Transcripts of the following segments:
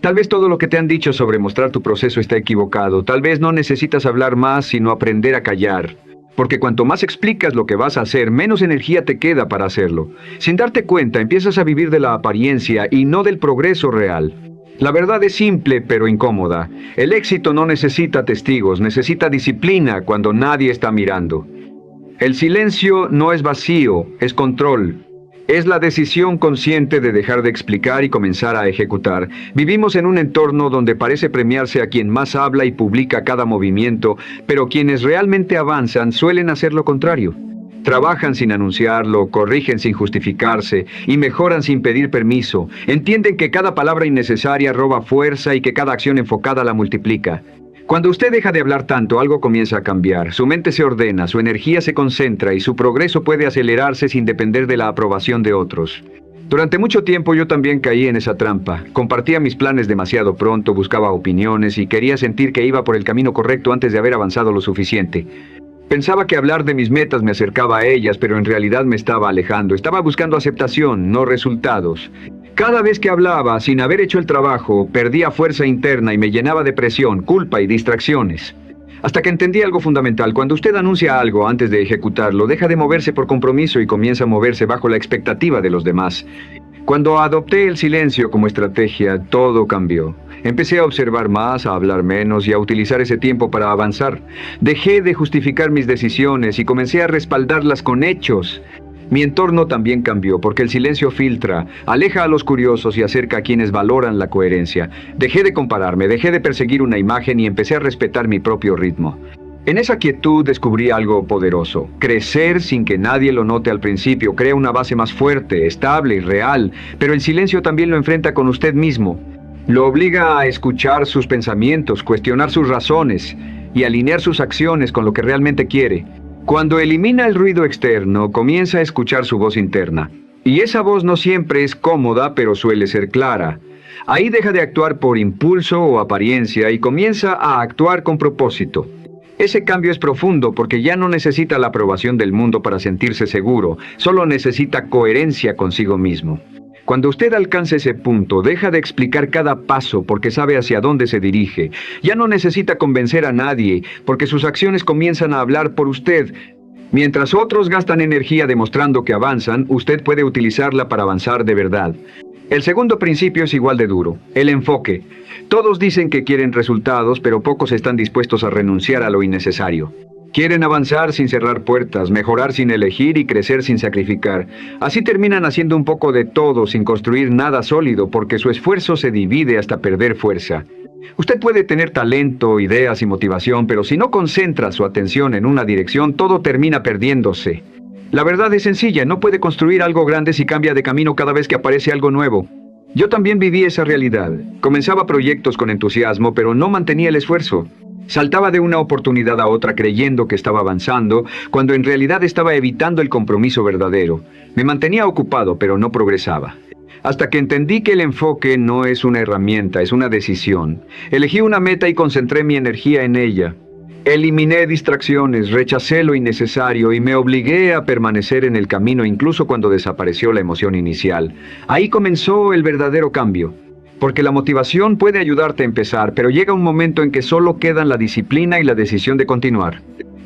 Tal vez todo lo que te han dicho sobre mostrar tu proceso está equivocado. Tal vez no necesitas hablar más, sino aprender a callar. Porque cuanto más explicas lo que vas a hacer, menos energía te queda para hacerlo. Sin darte cuenta, empiezas a vivir de la apariencia y no del progreso real. La verdad es simple, pero incómoda. El éxito no necesita testigos, necesita disciplina cuando nadie está mirando. El silencio no es vacío, es control. Es la decisión consciente de dejar de explicar y comenzar a ejecutar. Vivimos en un entorno donde parece premiarse a quien más habla y publica cada movimiento, pero quienes realmente avanzan suelen hacer lo contrario. Trabajan sin anunciarlo, corrigen sin justificarse y mejoran sin pedir permiso. Entienden que cada palabra innecesaria roba fuerza y que cada acción enfocada la multiplica. Cuando usted deja de hablar tanto, algo comienza a cambiar. Su mente se ordena, su energía se concentra y su progreso puede acelerarse sin depender de la aprobación de otros. Durante mucho tiempo yo también caí en esa trampa. Compartía mis planes demasiado pronto, buscaba opiniones y quería sentir que iba por el camino correcto antes de haber avanzado lo suficiente. Pensaba que hablar de mis metas me acercaba a ellas, pero en realidad me estaba alejando. Estaba buscando aceptación, no resultados. Cada vez que hablaba, sin haber hecho el trabajo, perdía fuerza interna y me llenaba de presión, culpa y distracciones. Hasta que entendí algo fundamental. Cuando usted anuncia algo antes de ejecutarlo, deja de moverse por compromiso y comienza a moverse bajo la expectativa de los demás. Cuando adopté el silencio como estrategia, todo cambió. Empecé a observar más, a hablar menos y a utilizar ese tiempo para avanzar. Dejé de justificar mis decisiones y comencé a respaldarlas con hechos. Mi entorno también cambió porque el silencio filtra, aleja a los curiosos y acerca a quienes valoran la coherencia. Dejé de compararme, dejé de perseguir una imagen y empecé a respetar mi propio ritmo. En esa quietud descubrí algo poderoso. Crecer sin que nadie lo note al principio crea una base más fuerte, estable y real, pero el silencio también lo enfrenta con usted mismo. Lo obliga a escuchar sus pensamientos, cuestionar sus razones y alinear sus acciones con lo que realmente quiere. Cuando elimina el ruido externo, comienza a escuchar su voz interna. Y esa voz no siempre es cómoda, pero suele ser clara. Ahí deja de actuar por impulso o apariencia y comienza a actuar con propósito. Ese cambio es profundo porque ya no necesita la aprobación del mundo para sentirse seguro, solo necesita coherencia consigo mismo. Cuando usted alcanza ese punto, deja de explicar cada paso porque sabe hacia dónde se dirige. Ya no necesita convencer a nadie porque sus acciones comienzan a hablar por usted. Mientras otros gastan energía demostrando que avanzan, usted puede utilizarla para avanzar de verdad. El segundo principio es igual de duro, el enfoque. Todos dicen que quieren resultados, pero pocos están dispuestos a renunciar a lo innecesario. Quieren avanzar sin cerrar puertas, mejorar sin elegir y crecer sin sacrificar. Así terminan haciendo un poco de todo sin construir nada sólido porque su esfuerzo se divide hasta perder fuerza. Usted puede tener talento, ideas y motivación, pero si no concentra su atención en una dirección, todo termina perdiéndose. La verdad es sencilla, no puede construir algo grande si cambia de camino cada vez que aparece algo nuevo. Yo también viví esa realidad. Comenzaba proyectos con entusiasmo, pero no mantenía el esfuerzo. Saltaba de una oportunidad a otra creyendo que estaba avanzando, cuando en realidad estaba evitando el compromiso verdadero. Me mantenía ocupado, pero no progresaba. Hasta que entendí que el enfoque no es una herramienta, es una decisión. Elegí una meta y concentré mi energía en ella. Eliminé distracciones, rechacé lo innecesario y me obligué a permanecer en el camino incluso cuando desapareció la emoción inicial. Ahí comenzó el verdadero cambio. Porque la motivación puede ayudarte a empezar, pero llega un momento en que solo quedan la disciplina y la decisión de continuar.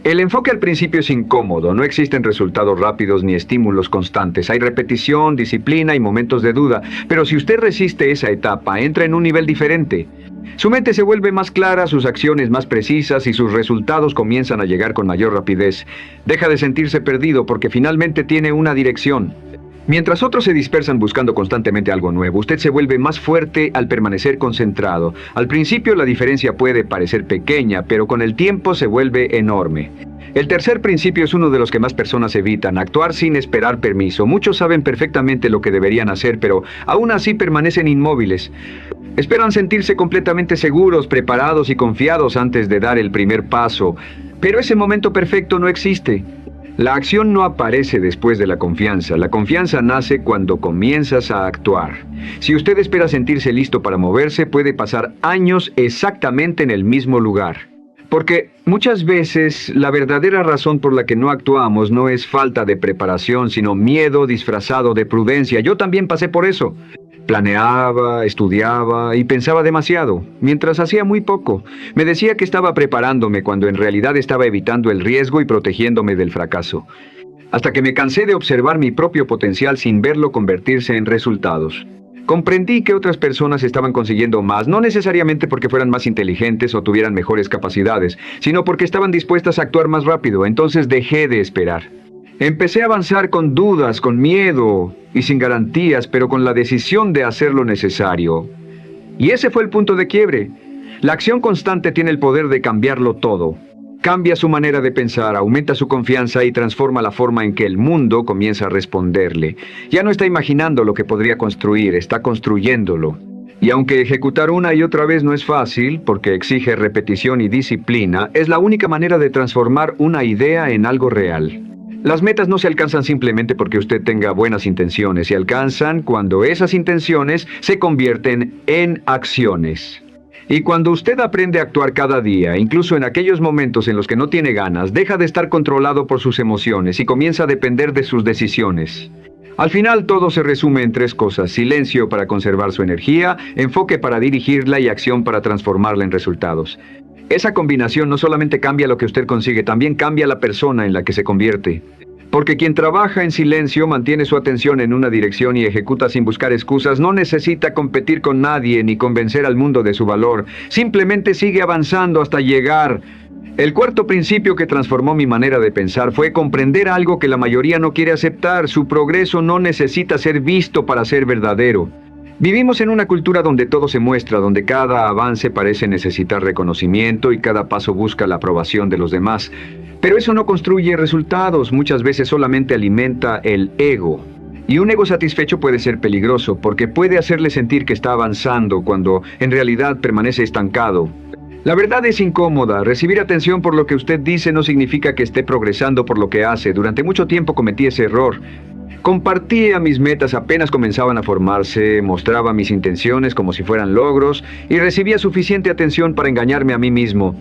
El enfoque al principio es incómodo, no existen resultados rápidos ni estímulos constantes. Hay repetición, disciplina y momentos de duda, pero si usted resiste esa etapa, entra en un nivel diferente. Su mente se vuelve más clara, sus acciones más precisas y sus resultados comienzan a llegar con mayor rapidez. Deja de sentirse perdido porque finalmente tiene una dirección. Mientras otros se dispersan buscando constantemente algo nuevo, usted se vuelve más fuerte al permanecer concentrado. Al principio la diferencia puede parecer pequeña, pero con el tiempo se vuelve enorme. El tercer principio es uno de los que más personas evitan, actuar sin esperar permiso. Muchos saben perfectamente lo que deberían hacer, pero aún así permanecen inmóviles. Esperan sentirse completamente seguros, preparados y confiados antes de dar el primer paso. Pero ese momento perfecto no existe. La acción no aparece después de la confianza nace cuando comienzas a actuar. Si usted espera sentirse listo para moverse, puede pasar años exactamente en el mismo lugar. Porque muchas veces la verdadera razón por la que no actuamos no es falta de preparación, sino miedo disfrazado de prudencia. Yo también pasé por eso. Planeaba, estudiaba y pensaba demasiado, mientras hacía muy poco. Me decía que estaba preparándome cuando en realidad estaba evitando el riesgo y protegiéndome del fracaso. Hasta que me cansé de observar mi propio potencial sin verlo convertirse en resultados. Comprendí que otras personas estaban consiguiendo más, no necesariamente porque fueran más inteligentes o tuvieran mejores capacidades, sino porque estaban dispuestas a actuar más rápido. Entonces dejé de esperar. Empecé a avanzar con dudas, con miedo y sin garantías, pero con la decisión de hacer lo necesario. Y ese fue el punto de quiebre. La acción constante tiene el poder de cambiarlo todo. Cambia su manera de pensar, aumenta su confianza y transforma la forma en que el mundo comienza a responderle. Ya no está imaginando lo que podría construir, está construyéndolo. Y aunque ejecutar una y otra vez no es fácil, porque exige repetición y disciplina, es la única manera de transformar una idea en algo real. Las metas no se alcanzan simplemente porque usted tenga buenas intenciones, se alcanzan cuando esas intenciones se convierten en acciones. Y cuando usted aprende a actuar cada día, incluso en aquellos momentos en los que no tiene ganas, deja de estar controlado por sus emociones y comienza a depender de sus decisiones. Al final todo se resume en tres cosas: silencio para conservar su energía, enfoque para dirigirla y acción para transformarla en resultados. Esa combinación no solamente cambia lo que usted consigue, también cambia la persona en la que se convierte. Porque quien trabaja en silencio mantiene su atención en una dirección y ejecuta sin buscar excusas, no necesita competir con nadie ni convencer al mundo de su valor, simplemente sigue avanzando hasta llegar. El cuarto principio que transformó mi manera de pensar fue comprender algo que la mayoría no quiere aceptar: su progreso no necesita ser visto para ser verdadero. Vivimos en una cultura donde todo se muestra, donde cada avance parece necesitar reconocimiento y cada paso busca la aprobación de los demás. Pero eso no construye resultados, muchas veces solamente alimenta el ego. Y un ego satisfecho puede ser peligroso, porque puede hacerle sentir que está avanzando cuando en realidad permanece estancado. La verdad es incómoda. Recibir atención por lo que usted dice no significa que esté progresando por lo que hace. Durante mucho tiempo cometí ese error. Compartía mis metas apenas comenzaban a formarse, mostraba mis intenciones como si fueran logros y recibía suficiente atención para engañarme a mí mismo.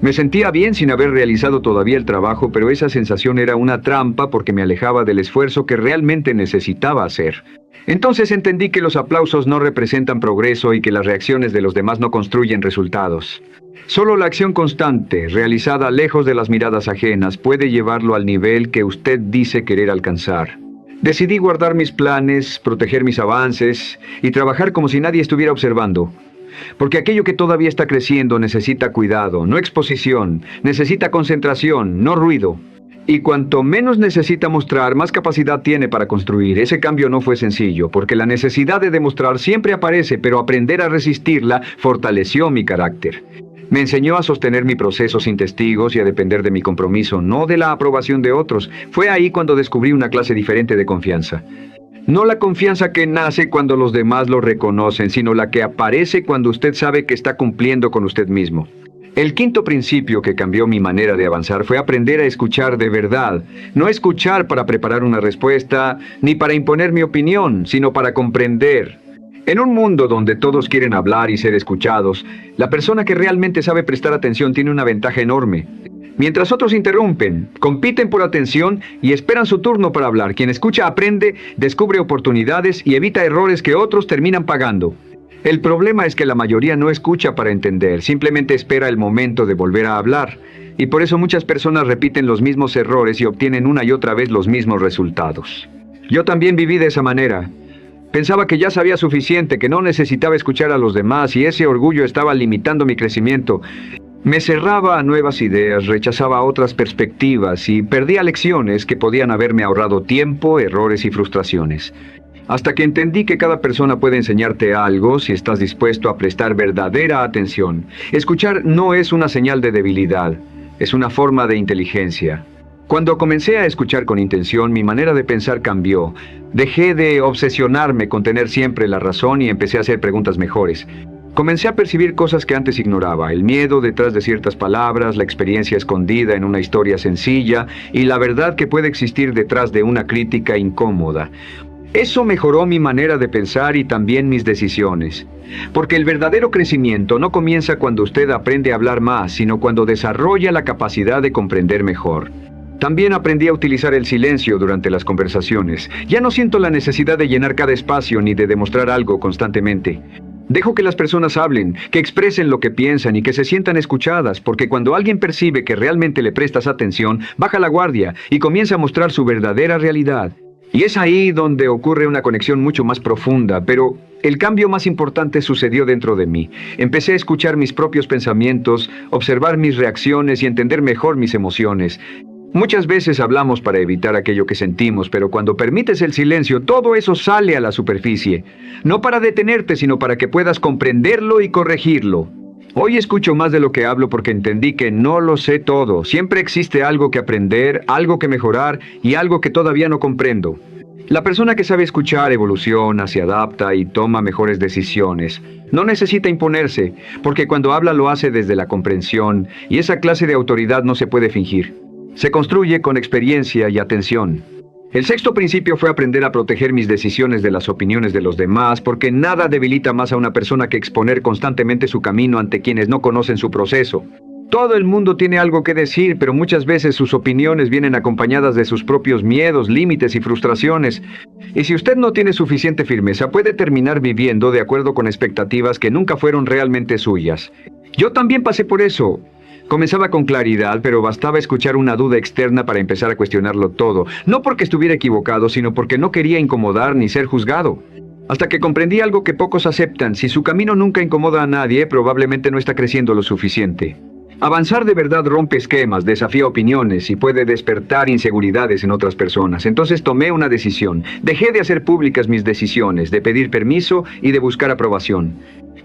Me sentía bien sin haber realizado todavía el trabajo, pero esa sensación era una trampa porque me alejaba del esfuerzo que realmente necesitaba hacer. Entonces entendí que los aplausos no representan progreso y que las reacciones de los demás no construyen resultados. Solo la acción constante, realizada lejos de las miradas ajenas, puede llevarlo al nivel que usted dice querer alcanzar. Decidí guardar mis planes, proteger mis avances y trabajar como si nadie estuviera observando. Porque aquello que todavía está creciendo necesita cuidado, no exposición, necesita concentración, no ruido. Y cuanto menos necesita mostrar, más capacidad tiene para construir. Ese cambio no fue sencillo, porque la necesidad de demostrar siempre aparece, pero aprender a resistirla fortaleció mi carácter. Me enseñó a sostener mi proceso sin testigos y a depender de mi compromiso, no de la aprobación de otros. Fue ahí cuando descubrí una clase diferente de confianza. No la confianza que nace cuando los demás lo reconocen, sino la que aparece cuando usted sabe que está cumpliendo con usted mismo. El quinto principio que cambió mi manera de avanzar fue aprender a escuchar de verdad. No escuchar para preparar una respuesta, ni para imponer mi opinión, sino para comprender. En un mundo donde todos quieren hablar y ser escuchados, la persona que realmente sabe prestar atención tiene una ventaja enorme. Mientras otros interrumpen, compiten por atención y esperan su turno para hablar, quien escucha aprende, descubre oportunidades y evita errores que otros terminan pagando. El problema es que la mayoría no escucha para entender, simplemente espera el momento de volver a hablar. Y por eso muchas personas repiten los mismos errores y obtienen una y otra vez los mismos resultados. Yo también viví de esa manera. Pensaba que ya sabía suficiente, que no necesitaba escuchar a los demás y ese orgullo estaba limitando mi crecimiento. Me cerraba a nuevas ideas, rechazaba otras perspectivas y perdía lecciones que podían haberme ahorrado tiempo, errores y frustraciones. Hasta que entendí que cada persona puede enseñarte algo si estás dispuesto a prestar verdadera atención. Escuchar no es una señal de debilidad, es una forma de inteligencia. Cuando comencé a escuchar con intención, mi manera de pensar cambió. Dejé de obsesionarme con tener siempre la razón y empecé a hacer preguntas mejores. Comencé a percibir cosas que antes ignoraba: el miedo detrás de ciertas palabras, la experiencia escondida en una historia sencilla y la verdad que puede existir detrás de una crítica incómoda. Eso mejoró mi manera de pensar y también mis decisiones. Porque el verdadero crecimiento no comienza cuando usted aprende a hablar más, sino cuando desarrolla la capacidad de comprender mejor. También aprendí a utilizar el silencio durante las conversaciones. Ya no siento la necesidad de llenar cada espacio ni de demostrar algo constantemente. Dejo que las personas hablen, que expresen lo que piensan y que se sientan escuchadas, porque cuando alguien percibe que realmente le prestas atención, baja la guardia y comienza a mostrar su verdadera realidad. Y es ahí donde ocurre una conexión mucho más profunda, pero el cambio más importante sucedió dentro de mí. Empecé a escuchar mis propios pensamientos, observar mis reacciones y entender mejor mis emociones. Muchas veces hablamos para evitar aquello que sentimos, pero cuando permites el silencio, todo eso sale a la superficie. No para detenerte, sino para que puedas comprenderlo y corregirlo. Hoy escucho más de lo que hablo porque entendí que no lo sé todo. Siempre existe algo que aprender, algo que mejorar y algo que todavía no comprendo. La persona que sabe escuchar evoluciona, se adapta y toma mejores decisiones. No necesita imponerse, porque cuando habla lo hace desde la comprensión, y esa clase de autoridad no se puede fingir. Se construye con experiencia y atención. El sexto principio fue aprender a proteger mis decisiones de las opiniones de los demás, porque nada debilita más a una persona que exponer constantemente su camino ante quienes no conocen su proceso. Todo el mundo tiene algo que decir, pero muchas veces sus opiniones vienen acompañadas de sus propios miedos, límites y frustraciones. Y si usted no tiene suficiente firmeza, puede terminar viviendo de acuerdo con expectativas que nunca fueron realmente suyas. Yo también pasé por eso. Comenzaba con claridad, pero bastaba escuchar una duda externa para empezar a cuestionarlo todo. No porque estuviera equivocado, sino porque no quería incomodar ni ser juzgado. Hasta que comprendí algo que pocos aceptan. Si su camino nunca incomoda a nadie, probablemente no está creciendo lo suficiente. Avanzar de verdad rompe esquemas, desafía opiniones y puede despertar inseguridades en otras personas. Entonces tomé una decisión. Dejé de hacer públicas mis decisiones, de pedir permiso y de buscar aprobación.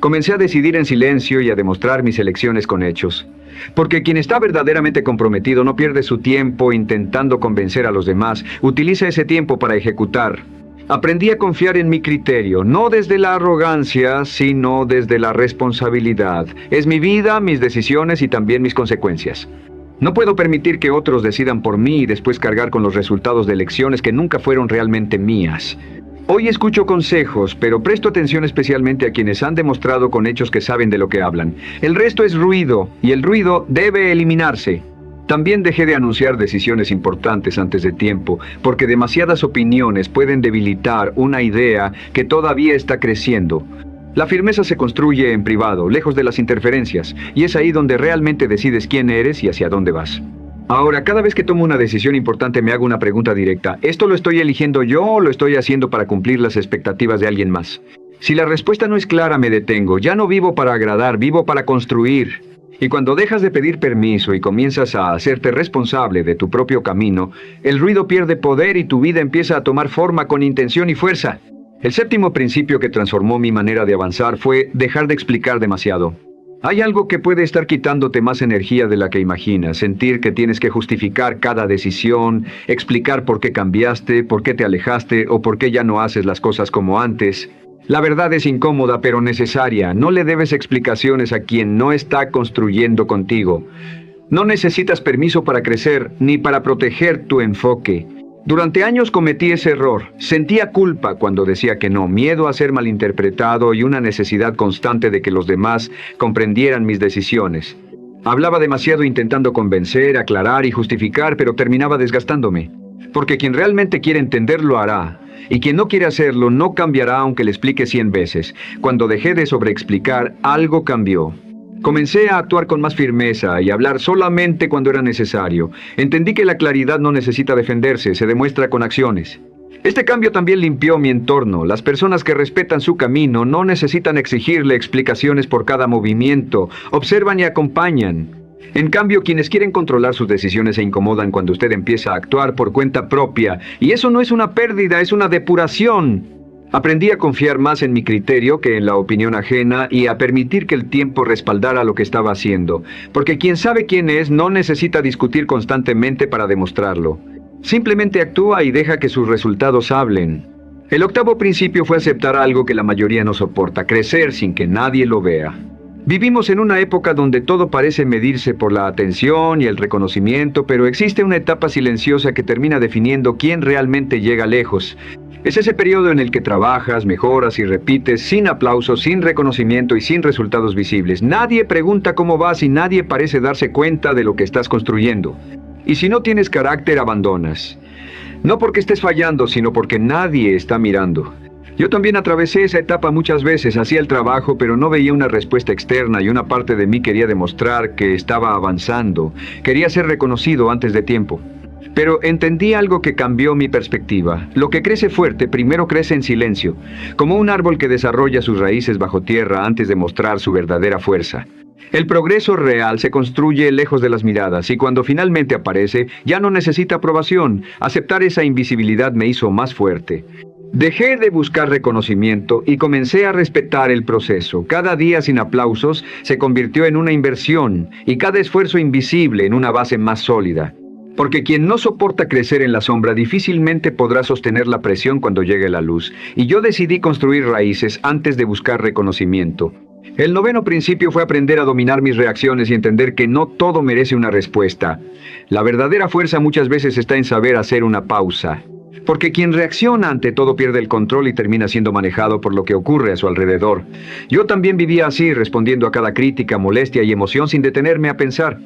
Comencé a decidir en silencio y a demostrar mis elecciones con hechos. Porque quien está verdaderamente comprometido no pierde su tiempo intentando convencer a los demás, utiliza ese tiempo para ejecutar. Aprendí a confiar en mi criterio, no desde la arrogancia, sino desde la responsabilidad. Es mi vida, mis decisiones y también mis consecuencias. No puedo permitir que otros decidan por mí y después cargar con los resultados de elecciones que nunca fueron realmente mías. Hoy escucho consejos, pero presto atención especialmente a quienes han demostrado con hechos que saben de lo que hablan. El resto es ruido, y el ruido debe eliminarse. También dejé de anunciar decisiones importantes antes de tiempo, porque demasiadas opiniones pueden debilitar una idea que todavía está creciendo. La firmeza se construye en privado, lejos de las interferencias, y es ahí donde realmente decides quién eres y hacia dónde vas. Ahora, cada vez que tomo una decisión importante me hago una pregunta directa. ¿Esto lo estoy eligiendo yo o lo estoy haciendo para cumplir las expectativas de alguien más? Si la respuesta no es clara, me detengo. Ya no vivo para agradar, vivo para construir. Y cuando dejas de pedir permiso y comienzas a hacerte responsable de tu propio camino, el ruido pierde poder y tu vida empieza a tomar forma con intención y fuerza. El séptimo principio que transformó mi manera de avanzar fue dejar de explicar demasiado. Hay algo que puede estar quitándote más energía de la que imaginas, sentir que tienes que justificar cada decisión, explicar por qué cambiaste, por qué te alejaste o por qué ya no haces las cosas como antes. La verdad es incómoda pero necesaria. No le debes explicaciones a quien no está construyendo contigo. No necesitas permiso para crecer ni para proteger tu enfoque. Durante años cometí ese error. Sentía culpa cuando decía que no, miedo a ser malinterpretado y una necesidad constante de que los demás comprendieran mis decisiones. Hablaba demasiado intentando convencer, aclarar y justificar, pero terminaba desgastándome. Porque quien realmente quiere entender lo hará, y quien no quiere hacerlo no cambiará aunque le explique 100 veces. Cuando dejé de sobreexplicar, algo cambió. Comencé a actuar con más firmeza y a hablar solamente cuando era necesario. Entendí que la claridad no necesita defenderse, se demuestra con acciones. Este cambio también limpió mi entorno. Las personas que respetan su camino no necesitan exigirle explicaciones por cada movimiento, observan y acompañan. En cambio, quienes quieren controlar sus decisiones se incomodan cuando usted empieza a actuar por cuenta propia, y eso no es una pérdida, es una depuración. Aprendí a confiar más en mi criterio que en la opinión ajena y a permitir que el tiempo respaldara lo que estaba haciendo, porque quien sabe quién es no necesita discutir constantemente para demostrarlo. Simplemente actúa y deja que sus resultados hablen. El octavo principio fue aceptar algo que la mayoría no soporta, crecer sin que nadie lo vea. Vivimos en una época donde todo parece medirse por la atención y el reconocimiento, pero existe una etapa silenciosa que termina definiendo quién realmente llega lejos. Es ese periodo en el que trabajas, mejoras y repites sin aplausos, sin reconocimiento y sin resultados visibles. Nadie pregunta cómo vas y nadie parece darse cuenta de lo que estás construyendo. Y si no tienes carácter, abandonas. No porque estés fallando, sino porque nadie está mirando. Yo también atravesé esa etapa muchas veces, hacía el trabajo, pero no veía una respuesta externa y una parte de mí quería demostrar que estaba avanzando. Quería ser reconocido antes de tiempo. Pero entendí algo que cambió mi perspectiva. Lo que crece fuerte primero crece en silencio, como un árbol que desarrolla sus raíces bajo tierra antes de mostrar su verdadera fuerza. El progreso real se construye lejos de las miradas y cuando finalmente aparece, ya no necesita aprobación. Aceptar esa invisibilidad me hizo más fuerte. Dejé de buscar reconocimiento y comencé a respetar el proceso. Cada día sin aplausos se convirtió en una inversión y cada esfuerzo invisible en una base más sólida. Porque quien no soporta crecer en la sombra difícilmente podrá sostener la presión cuando llegue la luz. Y yo decidí construir raíces antes de buscar reconocimiento. El noveno principio fue aprender a dominar mis reacciones y entender que no todo merece una respuesta. La verdadera fuerza muchas veces está en saber hacer una pausa. Porque quien reacciona ante todo pierde el control y termina siendo manejado por lo que ocurre a su alrededor. Yo también vivía así, respondiendo a cada crítica, molestia y emoción sin detenerme a pensar.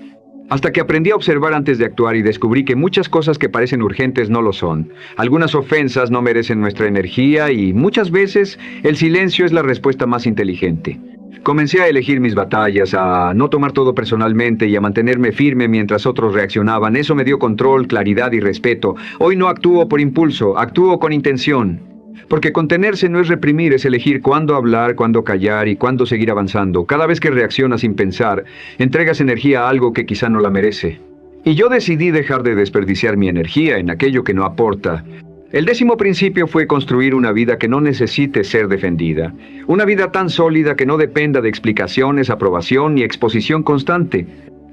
Hasta que aprendí a observar antes de actuar y descubrí que muchas cosas que parecen urgentes no lo son. Algunas ofensas no merecen nuestra energía y muchas veces el silencio es la respuesta más inteligente. Comencé a elegir mis batallas, a no tomar todo personalmente y a mantenerme firme mientras otros reaccionaban. Eso me dio control, claridad y respeto. Hoy no actúo por impulso, actúo con intención. Porque contenerse no es reprimir, es elegir cuándo hablar, cuándo callar y cuándo seguir avanzando. Cada vez que reaccionas sin pensar, entregas energía a algo que quizá no la merece. Y yo decidí dejar de desperdiciar mi energía en aquello que no aporta. El 10º principio fue construir una vida que no necesite ser defendida. Una vida tan sólida que no dependa de explicaciones, aprobación ni exposición constante.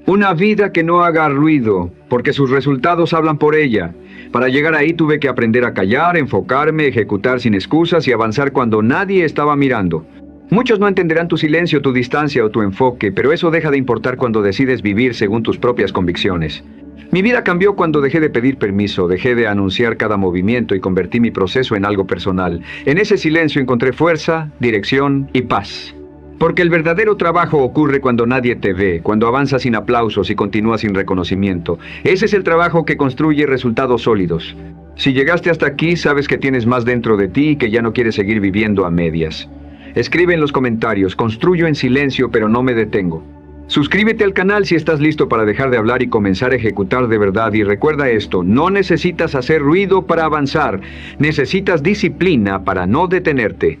Una vida que no haga ruido, porque sus resultados hablan por ella. Para llegar ahí tuve que aprender a callar, enfocarme, ejecutar sin excusas y avanzar cuando nadie estaba mirando. Muchos no entenderán tu silencio, tu distancia o tu enfoque, pero eso deja de importar cuando decides vivir según tus propias convicciones. Mi vida cambió cuando dejé de pedir permiso, dejé de anunciar cada movimiento y convertí mi proceso en algo personal. En ese silencio encontré fuerza, dirección y paz. Porque el verdadero trabajo ocurre cuando nadie te ve, cuando avanzas sin aplausos y continúas sin reconocimiento. Ese es el trabajo que construye resultados sólidos. Si llegaste hasta aquí, sabes que tienes más dentro de ti y que ya no quieres seguir viviendo a medias. Escribe en los comentarios, construyo en silencio pero no me detengo. Suscríbete al canal si estás listo para dejar de hablar y comenzar a ejecutar de verdad. Y recuerda esto, no necesitas hacer ruido para avanzar, necesitas disciplina para no detenerte.